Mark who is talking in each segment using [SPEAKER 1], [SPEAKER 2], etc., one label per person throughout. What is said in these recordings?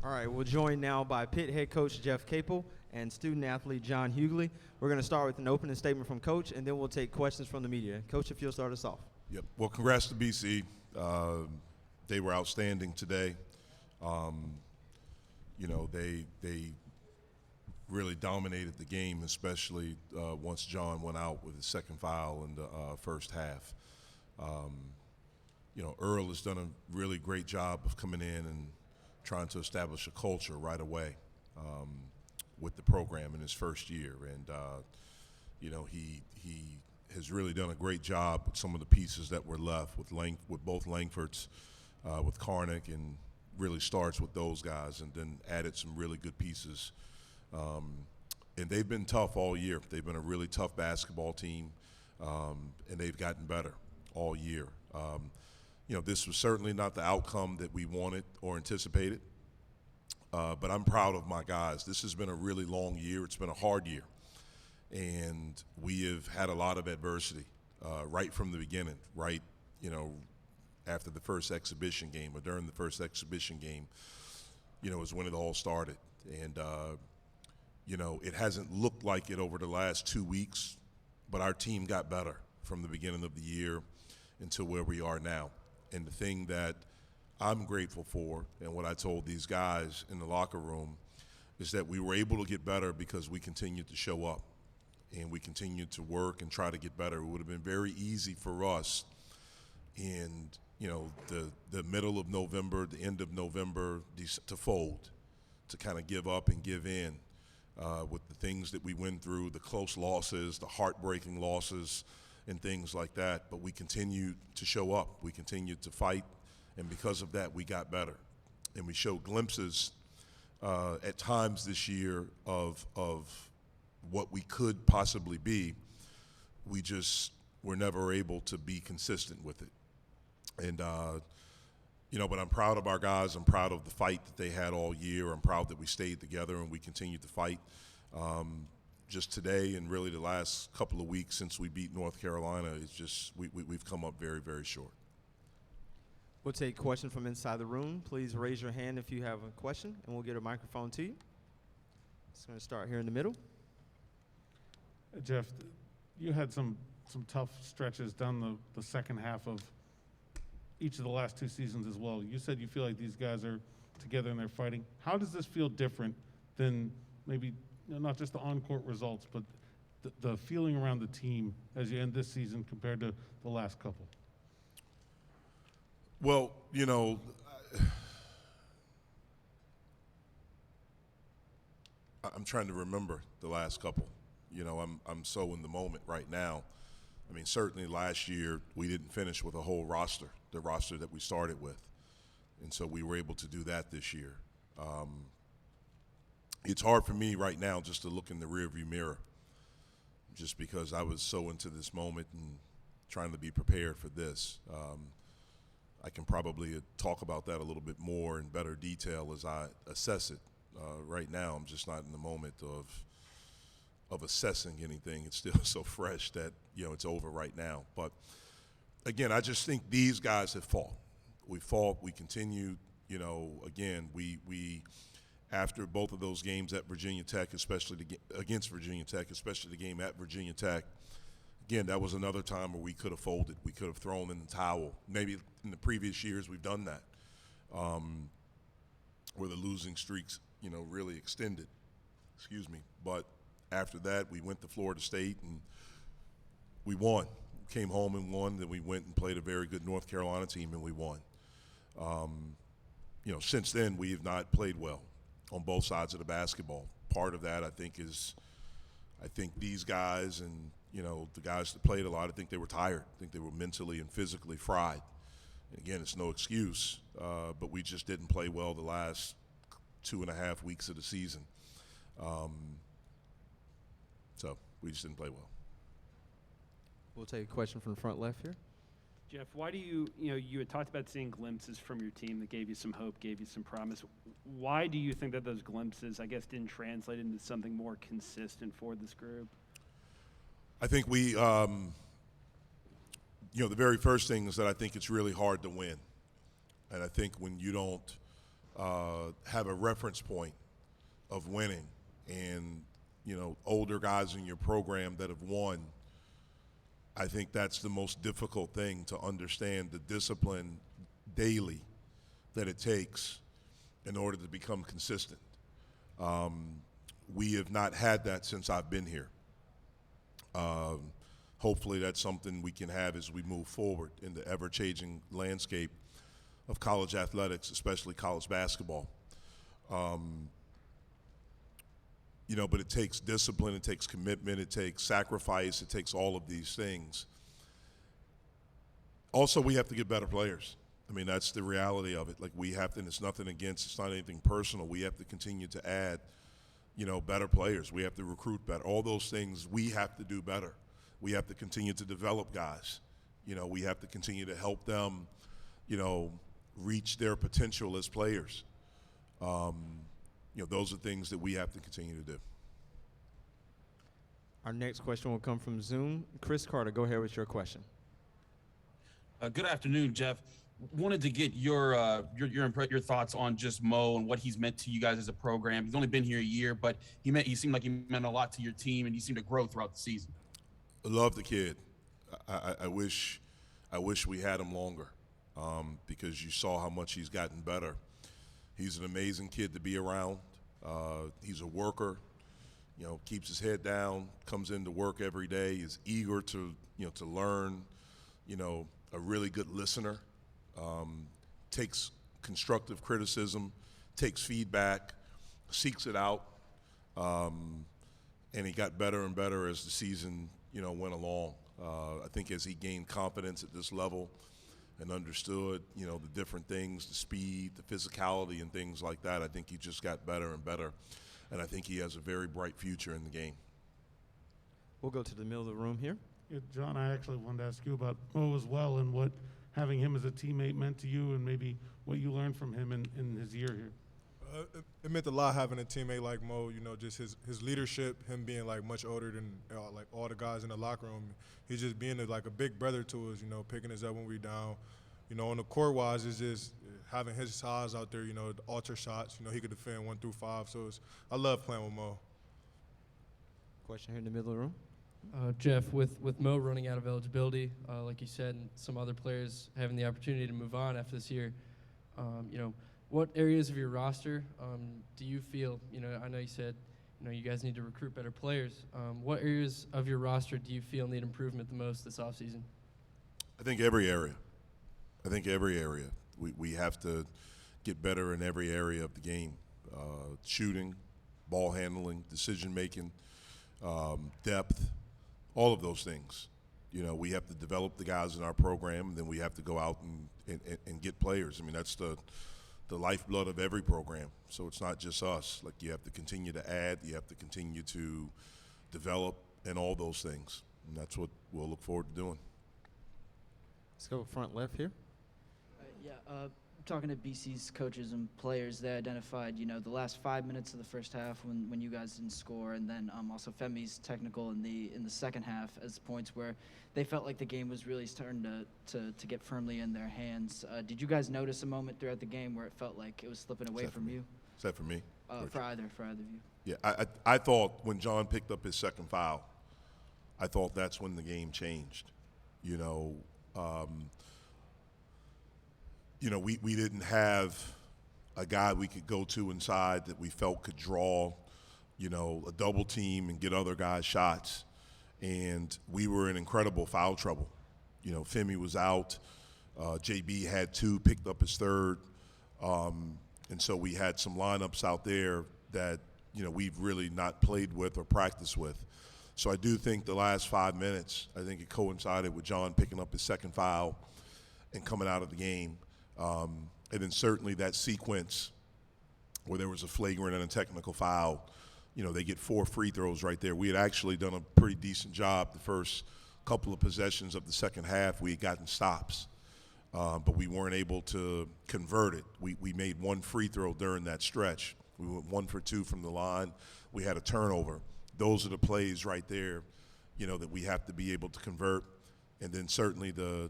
[SPEAKER 1] All right, we're joined now by Pitt head coach Jeff Capel and student athlete John Hughley. We're going to start with an opening statement from Coach, and then we'll take questions from the media. Coach, if you'll start us off.
[SPEAKER 2] Yep. Well, congrats to BC. They were outstanding today. They really dominated the game, especially once John went out with his second foul in the first half. Earl has done a really great job of coming in and trying to establish a culture right away with the program in his first year. And, he has really done a great job with some of the pieces that were left with both Langfords, with Karnick, and really starts with those guys, and then added some really good pieces. And they've been tough all year. They've been a really tough basketball team, and they've gotten better all year. This was certainly not the outcome that we wanted or anticipated, but I'm proud of my guys. This has been a really long year. It's been a hard year, and we have had a lot of adversity right from the beginning, after the first exhibition game or during the first exhibition game, is when it all started. And, it hasn't looked like it over the last 2 weeks, but our team got better from the beginning of the year until where we are now. And the thing that I'm grateful for, and what I told these guys in the locker room, is that we were able to get better because we continued to show up and we continued to work and try to get better. It would have been very easy for us in the middle of November, the end of November, to fold, to kind of give up and give in with the things that we went through, the close losses, the heartbreaking losses, and things like that. But we continued to show up. We continued to fight, and because of that, we got better. And we showed glimpses at times this year of what we could possibly be. We just were never able to be consistent with it. And, but I'm proud of our guys. I'm proud of the fight that they had all year. I'm proud that we stayed together and we continued to fight. Just today and really the last couple of weeks since we beat North Carolina, it's just we've come up very, very short.
[SPEAKER 1] We'll take questions from inside the room. Please raise your hand if you have a question, and we'll get a microphone to you. It's going to start here in the middle.
[SPEAKER 3] Jeff, you had some tough stretches down the second half of each of the last two seasons as well. You said you feel like these guys are together and they're fighting. How does this feel different than maybe not just the on-court results, but the feeling around the team as you end this season compared to the last couple?
[SPEAKER 2] Well, I'm trying to remember the last couple. I'm so in the moment right now. I mean, certainly last year we didn't finish with a whole roster, the roster that we started with. And so we were able to do that this year. It's hard for me right now just to look in the rearview mirror, just because I was so into this moment and trying to be prepared for this. I can probably talk about that a little bit more in better detail as I assess it. Right now, I'm just not in the moment of assessing anything. It's still so fresh that, it's over right now. But again, I just think these guys have fought. We fought, we continued, again, we after both of those games at Virginia Tech, especially against Virginia Tech, especially the game at Virginia Tech, again, that was another time where we could have folded. We could have thrown in the towel. Maybe in the previous years we've done that, where the losing streaks, really extended. But after that, we went to Florida State and we won. We came home and won. Then we went and played a very good North Carolina team and we won. Since then we have not played well on both sides of the basketball. Part of that, I think these guys and the guys that played a lot, I think they were tired. I think they were mentally and physically fried. And again, it's no excuse, but we just didn't play well the last 2.5 weeks of the season. So we just didn't play well.
[SPEAKER 1] We'll take a question from the front left here.
[SPEAKER 4] Jeff, why do you had talked about seeing glimpses from your team that gave you some hope, gave you some promise. Why do you think that those glimpses, I guess, didn't translate into something more consistent for this group?
[SPEAKER 2] I think we, the very first thing is that I think it's really hard to win. And I think when you don't have a reference point of winning, and older guys in your program that have won. I think that's the most difficult thing to understand, the discipline daily that it takes in order to become consistent. We have not had that since I've been here. Hopefully that's something we can have as we move forward in the ever-changing landscape of college athletics, especially college basketball. But it takes discipline, it takes commitment, it takes sacrifice, it takes all of these things. Also, we have to get better players. I mean, that's the reality of it. Like, we have to, and it's nothing against, it's not anything personal. We have to continue to add, better players. We have to recruit better. All those things we have to do better. We have to continue to develop guys. We have to continue to help them, reach their potential as players. Those are things that we have to continue to do.
[SPEAKER 1] Our next question will come from Zoom. Chris Carter, go ahead with your question.
[SPEAKER 5] Good afternoon, Jeff. Wanted to get your thoughts on Just Moe and what he's meant to you guys as a program. He's only been here a year, but he seemed like he meant a lot to your team, and he seemed to grow throughout the season.
[SPEAKER 2] I love the kid. I wish we had him longer, because you saw how much he's gotten better. He's an amazing kid to be around. He's a worker, keeps his head down, comes into work every day, is eager to learn, a really good listener, takes constructive criticism, takes feedback, seeks it out, and he got better and better as the season, went along. I think as he gained confidence at this level and understood, the different things, the speed, the physicality, and things like that, I think he just got better and better, and I think he has a very bright future in the game.
[SPEAKER 1] We'll go to the middle of the room here.
[SPEAKER 3] Yeah, John, I actually wanted to ask you about Mo as well, and what having him as a teammate meant to you, and maybe what you learned from him in his year here.
[SPEAKER 6] It meant a lot having a teammate like Mo, just his leadership, him being like much older than like all the guys in the locker room. He's just being a big brother to us, picking us up when we're down. On the court wise, it's just having his size out there, the alter shots, he could defend 1 through 5. So I love playing with Mo.
[SPEAKER 1] Question here in the middle of the room.
[SPEAKER 7] Jeff, with Mo running out of eligibility, like you said, and some other players having the opportunity to move on after this year, what areas of your roster do you feel, I know you said, you guys need to recruit better players. What areas of your roster do you feel need improvement the most this offseason?
[SPEAKER 2] I think every area. We have to get better in every area of the game. Shooting, ball handling, decision-making, depth, all of those things. We have to develop the guys in our program, and then we have to go out and get players. I mean, that's the lifeblood of every program. So it's not just us. Like, you have to continue to add, you have to continue to develop, and all those things. And that's what we'll look forward to doing.
[SPEAKER 1] Let's go front left here.
[SPEAKER 8] Talking to BC's coaches and players, they identified, the last 5 minutes of the first half when you guys didn't score, and then also Femi's technical in the second half as points where they felt like the game was really starting to get firmly in their hands. Did you guys notice a moment throughout the game where it felt like it was slipping away from you?
[SPEAKER 2] Is that for me?
[SPEAKER 8] For either of you.
[SPEAKER 2] Yeah, I thought when John picked up his second foul, I thought that's when the game changed. We didn't have a guy we could go to inside that we felt could draw, a double team and get other guys shots. And we were in incredible foul trouble. Femi was out. JB had 2, picked up his third. And so we had some lineups out there that, we've really not played with or practiced with. So I do think the last 5 minutes, I think it coincided with John picking up his second foul and coming out of the game. And then certainly that sequence where there was a flagrant and a technical foul, they get 4 free throws right there. We had actually done a pretty decent job the first couple of possessions of the second half. We had gotten stops, but we weren't able to convert it. We made 1 free throw during that stretch. We went 1 for 2 from the line. We had a turnover. Those are the plays right there, that we have to be able to convert. And then certainly the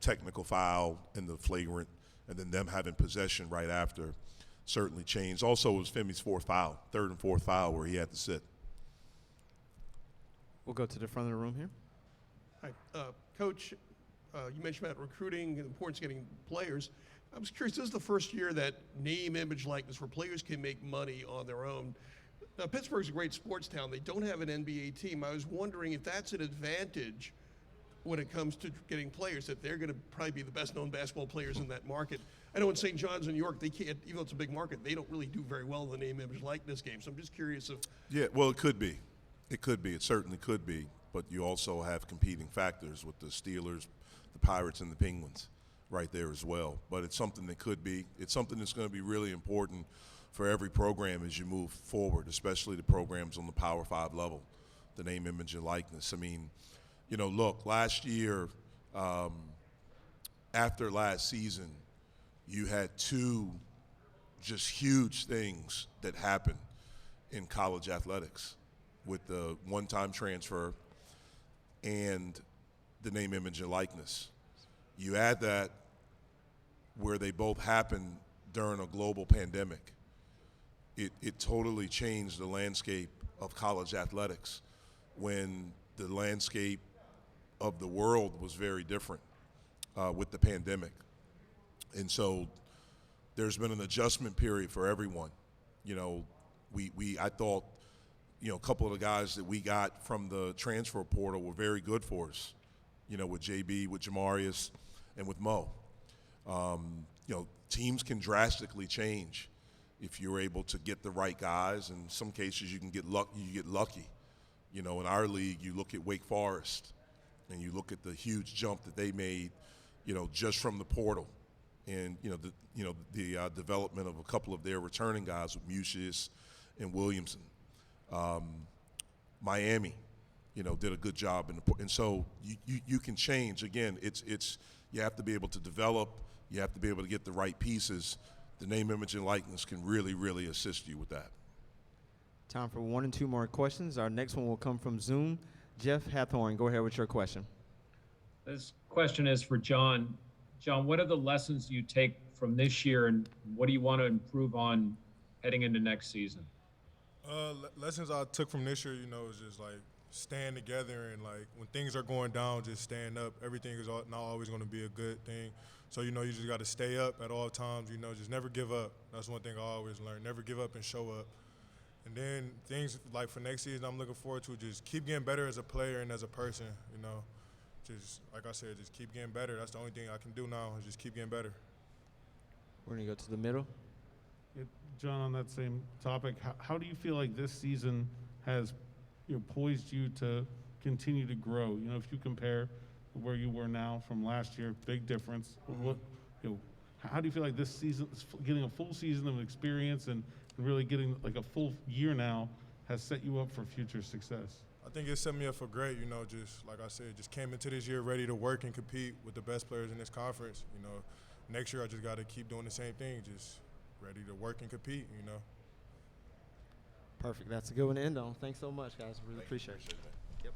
[SPEAKER 2] technical foul and the flagrant, and then them having possession right after. certainly changed. Also, it was Femi's third and fourth foul where he had to sit.
[SPEAKER 1] We'll go to the front of the room here.
[SPEAKER 9] Hi, Coach, you mentioned about recruiting and the importance of getting players. I was curious, this is the first year that name, image, likeness, where players can make money on their own. Now, Pittsburgh's a great sports town. They don't have an NBA team. I was wondering if that's an advantage when it comes to getting players, that they're going to probably be the best-known basketball players in that market. I know in St. John's, New York, they can't, even though it's a big market, they don't really do very well in the name, image, likeness game. So I'm just curious if
[SPEAKER 2] Yeah, well, it could be. It could be. It certainly could be. But you also have competing factors with the Steelers, the Pirates, and the Penguins right there as well. But it's something that could be. It's something that's going to be really important for every program as you move forward, especially the programs on the Power 5 level, the name, image, and likeness. I mean, you know, look, last year, after last season, you had two just huge things that happened in college athletics with the one-time transfer and the name, image, and likeness. You add that where they both happened during a global pandemic. It totally changed the landscape of college athletics when the landscape of the world was very different with the pandemic. And so there's been an adjustment period for everyone. You know, I thought, you know, a couple of the guys that we got from the transfer portal were very good for us, you know, with JB, with Jamarius, and with Mo. You know, teams can drastically change if you're able to get the right guys. In some cases, you can get lucky. You know, in our league, you look at Wake Forest, and you look at the huge jump that they made, you know, just from the portal, and the development of a couple of their returning guys with Musius and Williamson. Miami, you know, did a good job and so you can change. Again, it's you have to be able to develop. You have to be able to get the right pieces. The name, image, and likeness can really, really assist you with that.
[SPEAKER 1] Time for 1 and 2 more questions. Our next one will come from Zoom. Jeff Hathorn, go ahead with your question.
[SPEAKER 10] This question is for John. John, what are the lessons you take from this year, and what do you want to improve on heading into next season?
[SPEAKER 6] Lessons I took from this year, you know, is just like stand together, and like when things are going down, just stand up. Everything is not always going to be a good thing. So, you know, you just got to stay up at all times, you know, just never give up. That's one thing I always learn. Never give up and show up. And then things like for next season, I'm looking forward to just keep getting better as a player and as a person, you know. Just, like I said, just keep getting better. That's the only thing I can do now is just keep getting better.
[SPEAKER 1] We're going to go to the middle.
[SPEAKER 3] Yeah, John, on that same topic, how do you feel like this season has, you know, poised you to continue to grow? You know, if you compare where you were now from last year, big difference. What, you know, how do you feel like this season, getting a full season of experience and really getting like a full year now has set you up for future success?
[SPEAKER 6] I think it set me up for great, you know, just like I said, just came into this year ready to work and compete with the best players in this conference. You know, next year I just got to keep doing the same thing, just ready to work and compete, you know.
[SPEAKER 1] Perfect. That's a good one to end on. Thanks so much, guys. Really appreciate it.
[SPEAKER 2] Appreciate that.
[SPEAKER 1] Yep.